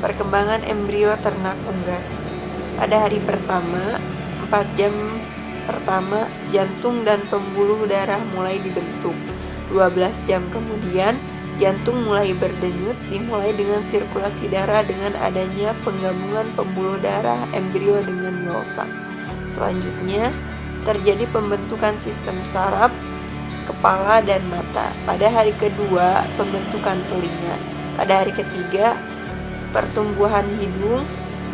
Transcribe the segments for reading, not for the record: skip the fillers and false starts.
Perkembangan embrio ternak unggas. Pada hari pertama, 4 jam pertama, jantung dan pembuluh darah mulai dibentuk. 12 jam kemudian, jantung mulai berdenyut, dimulai dengan sirkulasi darah dengan adanya penggabungan pembuluh darah embrio dengan yolk. Selanjutnya, terjadi pembentukan sistem saraf, kepala, dan mata. Pada hari kedua, pembentukan telinga. Pada hari ketiga, pertumbuhan hidung,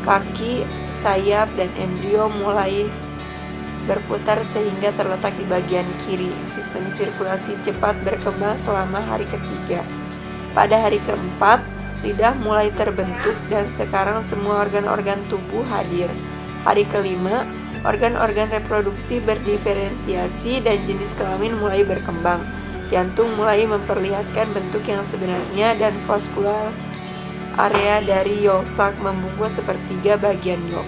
kaki, sayap, dan embrio mulai berputar sehingga terletak di bagian kiri. Sistem sirkulasi cepat berkembang selama hari ketiga. Pada hari keempat, lidah mulai terbentuk dan sekarang semua organ-organ tubuh hadir. Hari kelima, organ-organ reproduksi berdiferensiasi dan jenis kelamin mulai berkembang. Jantung mulai memperlihatkan bentuk yang sebenarnya dan vaskular area dari yolk membungkus sepertiga bagian yolk.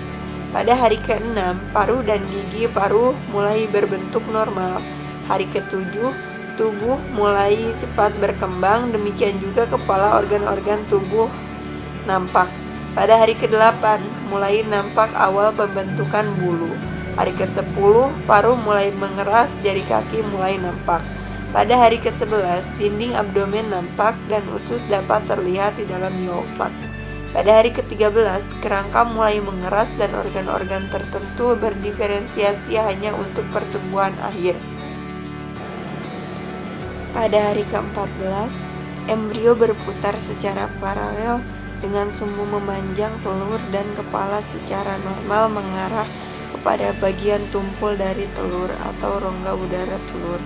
Pada hari ke-6, paru dan gigi paru mulai berbentuk normal. Hari ke-7, tubuh mulai cepat berkembang, demikian juga kepala organ-organ tubuh nampak. Pada hari ke-8, mulai nampak awal pembentukan bulu. Hari ke-10, paru mulai mengeras, jari kaki mulai nampak. Pada hari ke-11, dinding abdomen nampak dan usus dapat terlihat di dalam yolk. Pada hari ke-13, kerangka mulai mengeras dan organ-organ tertentu berdiferensiasi hanya untuk pertumbuhan akhir. Pada hari ke-14, embrio berputar secara paralel dengan sumbu memanjang telur dan kepala secara normal mengarah kepada bagian tumpul dari telur atau rongga udara telur.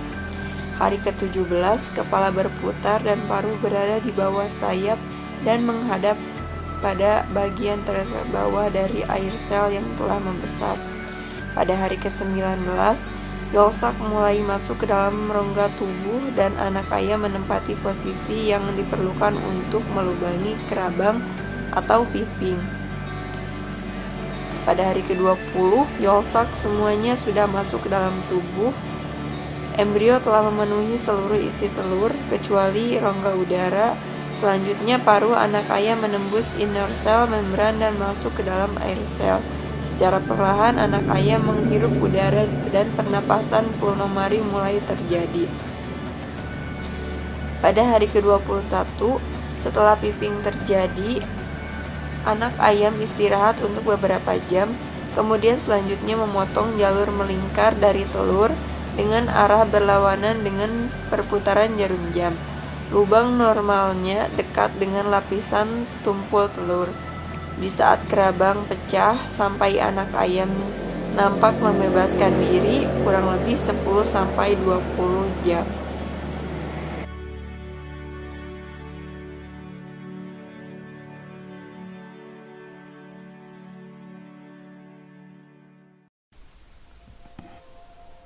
Hari ke-17, kepala berputar dan paru berada di bawah sayap dan menghadap pada bagian terbawah dari air sel yang telah membesar. Pada hari ke-19, yolk mulai masuk ke dalam rongga tubuh dan anak ayam menempati posisi yang diperlukan untuk melubangi kerabang atau piping. Pada hari ke-20, yolk semuanya sudah masuk ke dalam tubuh. Embrio telah memenuhi seluruh isi telur, kecuali rongga udara. Selanjutnya, paru anak ayam menembus inner cell membran dan masuk ke dalam air sel. Secara perlahan, anak ayam menghirup udara dan pernapasan pulmonari mulai terjadi. Pada hari ke-21, setelah piping terjadi, anak ayam istirahat untuk beberapa jam, kemudian selanjutnya memotong jalur melingkar dari telur dengan arah berlawanan dengan perputaran jarum jam. Lubang normalnya dekat dengan lapisan tumpul telur. Di saat kerabang pecah sampai anak ayam nampak membebaskan diri, kurang lebih 10-20 jam.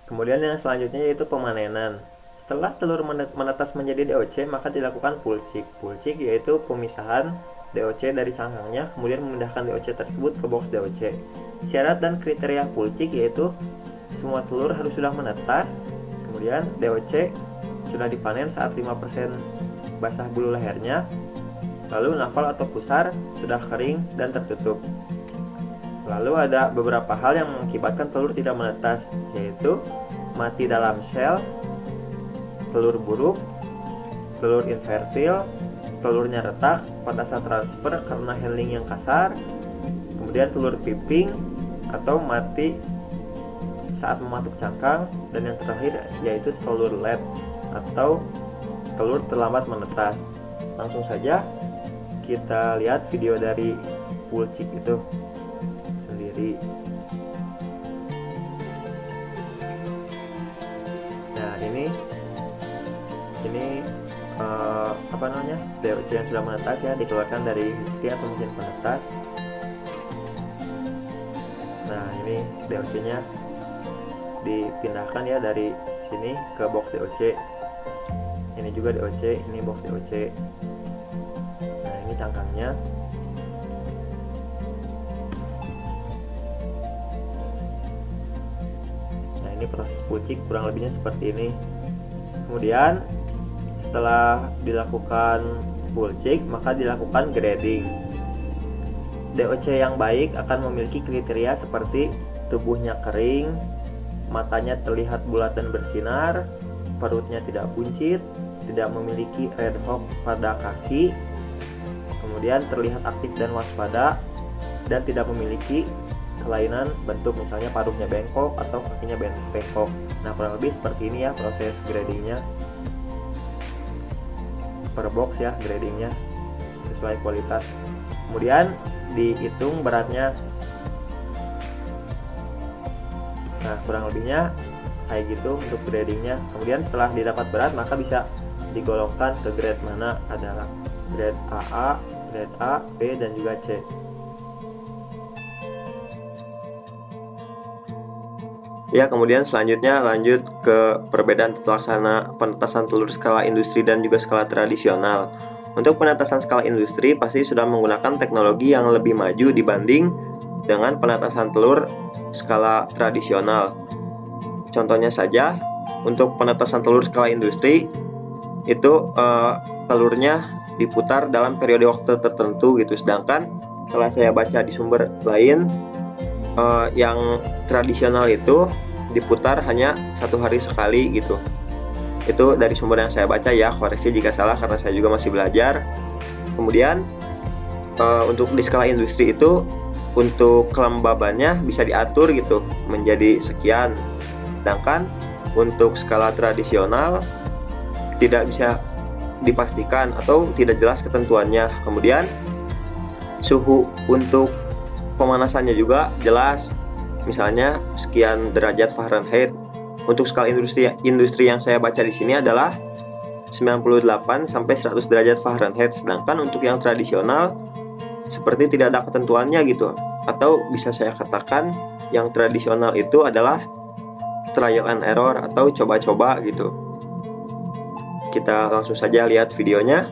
Kemudian yang selanjutnya yaitu pemanenan. Setelah telur menetas menjadi DOC, maka dilakukan pulcik. Pulcik yaitu pemisahan DOC dari cangkangnya, kemudian memindahkan DOC tersebut ke box DOC. Syarat dan kriteria pulcik yaitu semua telur harus sudah menetas, kemudian DOC sudah dipanen saat 5% basah bulu lehernya, lalu naval atau pusar sudah kering dan tertutup. Lalu ada beberapa hal yang mengakibatkan telur tidak menetas, yaitu mati dalam sel, telur buruk, telur infertil, telurnya retak pada saat transfer karena handling yang kasar, kemudian telur piping atau mati saat mematuk cangkang, dan yang terakhir yaitu telur late atau telur terlambat menetas. Langsung saja kita lihat video dari pulcik itu sendiri. Nah, ini DOC yang sudah menetas ya, dikeluarkan dari HC atau mesin penetas. Nah, ini DOC nya dipindahkan ya dari sini ke box DOC. Ini juga DOC, ini box DOC. Nah, ini cangkangnya. Nah, ini proses pulcik kurang lebihnya seperti ini. Kemudian setelah dilakukan pulcik, maka dilakukan grading. DOC yang baik akan memiliki kriteria seperti tubuhnya kering, matanya terlihat bulat dan bersinar, perutnya tidak buncit, tidak memiliki red hawk pada kaki, kemudian terlihat aktif dan waspada, dan tidak memiliki kelainan bentuk, misalnya paruhnya bengkok atau kakinya bengkok. Nah, kurang lebih seperti ini ya proses gradingnya, per box ya gradingnya sesuai kualitas. Kemudian dihitung beratnya. Nah, kurang lebihnya kayak gitu untuk gradingnya. Kemudian setelah didapat berat, maka bisa digolongkan ke grade mana, adalah grade AA, grade A, B, dan juga C. Ya, kemudian selanjutnya lanjut ke perbedaan tata laksana penetasan telur skala industri dan juga skala tradisional. Untuk penetasan skala industri pasti sudah menggunakan teknologi yang lebih maju dibanding dengan penetasan telur skala tradisional. Contohnya saja, untuk penetasan telur skala industri itu telurnya diputar dalam periode waktu tertentu gitu, sedangkan setelah saya baca di sumber lain, yang tradisional itu diputar hanya 1 hari sekali gitu. Itu dari sumber yang saya baca ya, koreksi jika salah karena saya juga masih belajar. Kemudian untuk di skala industri itu untuk kelembabannya bisa diatur gitu menjadi sekian, sedangkan untuk skala tradisional tidak bisa dipastikan atau tidak jelas ketentuannya. Kemudian suhu untuk pemanasannya juga jelas, misalnya sekian derajat Fahrenheit. Untuk skala industri yang saya baca di sini adalah 98 sampai 100 derajat Fahrenheit, sedangkan untuk yang tradisional seperti tidak ada ketentuannya gitu. Atau bisa saya katakan yang tradisional itu adalah trial and error atau coba-coba gitu. Kita langsung saja lihat videonya.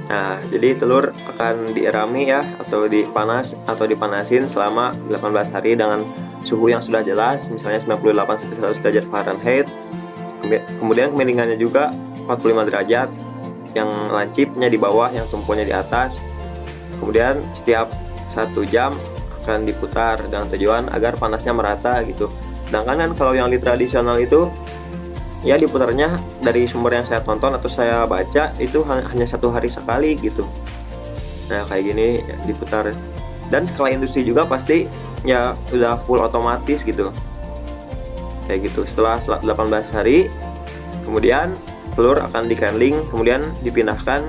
Nah, jadi telur akan dierami ya, atau dipanasin selama 18 hari dengan suhu yang sudah jelas, misalnya 98 sampai 100 derajat Fahrenheit. Kemudian kemiringannya juga 45 derajat, yang lancipnya di bawah, yang tumpulnya di atas. Kemudian setiap 1 jam akan diputar dengan tujuan agar panasnya merata gitu. Sedangkan kan kalau yang di tradisional itu ya diputarnya dari sumber yang saya tonton atau saya baca itu hanya 1 hari sekali gitu. Nah, kayak gini ya, diputar. Dan skala industri juga pasti ya udah full otomatis gitu, kayak gitu. Setelah 18 hari kemudian telur akan di-candling, kemudian dipindahkan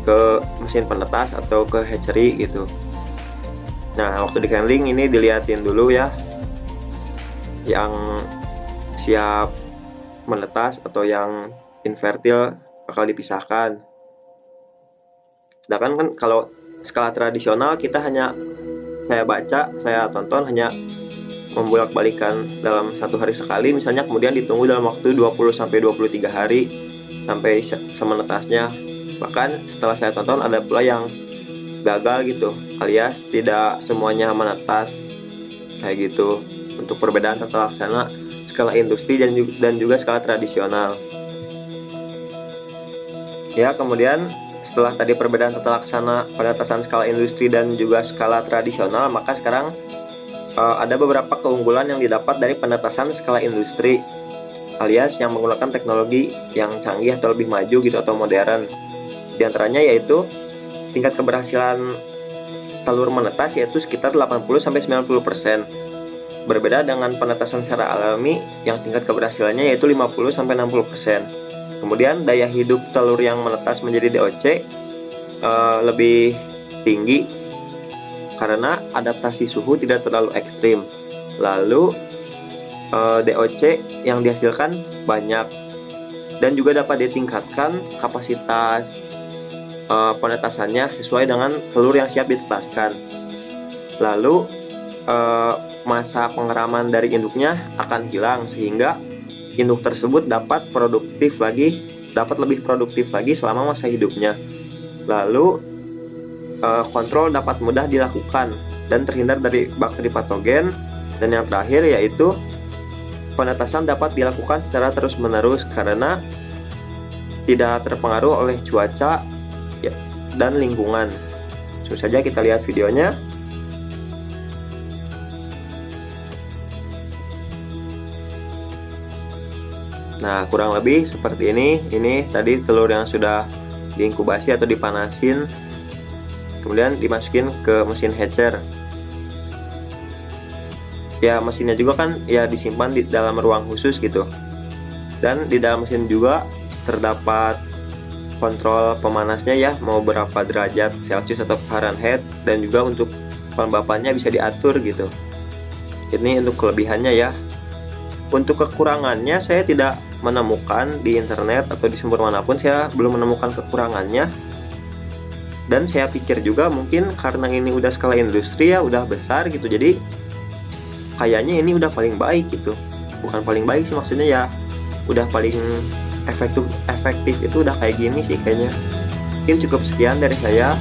ke mesin penetas atau ke hatchery gitu. Nah, waktu di-candling ini dilihatin dulu ya yang siap menetas atau yang infertil bakal dipisahkan. Sedangkan kan kalau skala tradisional kita saya tonton hanya membolak-balikan dalam 1 hari sekali misalnya, kemudian ditunggu dalam waktu 20 sampai 23 hari sampai semenetasnya. Bahkan setelah saya tonton ada pula yang gagal gitu, alias tidak semuanya menetas kayak gitu. Untuk perbedaan tata laksana skala industri dan juga skala tradisional. Ya, kemudian setelah tadi perbedaan tata laksana penetasan skala industri dan juga skala tradisional, maka sekarang ada beberapa keunggulan yang didapat dari penetasan skala industri, alias yang menggunakan teknologi yang canggih atau lebih maju gitu atau modern. Di antaranya yaitu tingkat keberhasilan telur menetas yaitu sekitar 80-90%. Berbeda dengan penetasan secara alami yang tingkat keberhasilannya yaitu 50-60%. Kemudian daya hidup telur yang menetas menjadi DOC lebih tinggi karena adaptasi suhu tidak terlalu ekstrim. Lalu DOC yang dihasilkan banyak dan juga dapat ditingkatkan kapasitas penetasannya sesuai dengan telur yang siap ditetaskan. Lalu masa pengeraman dari induknya akan hilang sehingga induk tersebut dapat lebih produktif lagi selama masa hidupnya. Lalu kontrol dapat mudah dilakukan dan terhindar dari bakteri patogen. Dan yang terakhir yaitu penetasan dapat dilakukan secara terus-menerus karena tidak terpengaruh oleh cuaca ya, dan lingkungan. Langsung saja kita lihat videonya. Nah, kurang lebih seperti ini. Ini tadi telur yang sudah diinkubasi atau dipanasin, kemudian dimasukin ke mesin hatcher. Ya, mesinnya juga kan ya disimpan di dalam ruang khusus gitu. Dan di dalam mesin juga terdapat kontrol pemanasnya ya, mau berapa derajat Celcius atau Fahrenheit, dan juga untuk pelembapannya bisa diatur gitu. Ini untuk kelebihannya ya. Untuk kekurangannya saya tidak menemukan di internet atau di sumber manapun, saya belum menemukan kekurangannya. Dan saya pikir juga mungkin karena ini udah skala industri ya, udah besar gitu, jadi kayaknya ini udah paling baik gitu. Bukan paling baik sih, maksudnya ya udah paling efektif itu udah kayak gini sih kayaknya. Mungkin cukup sekian dari saya.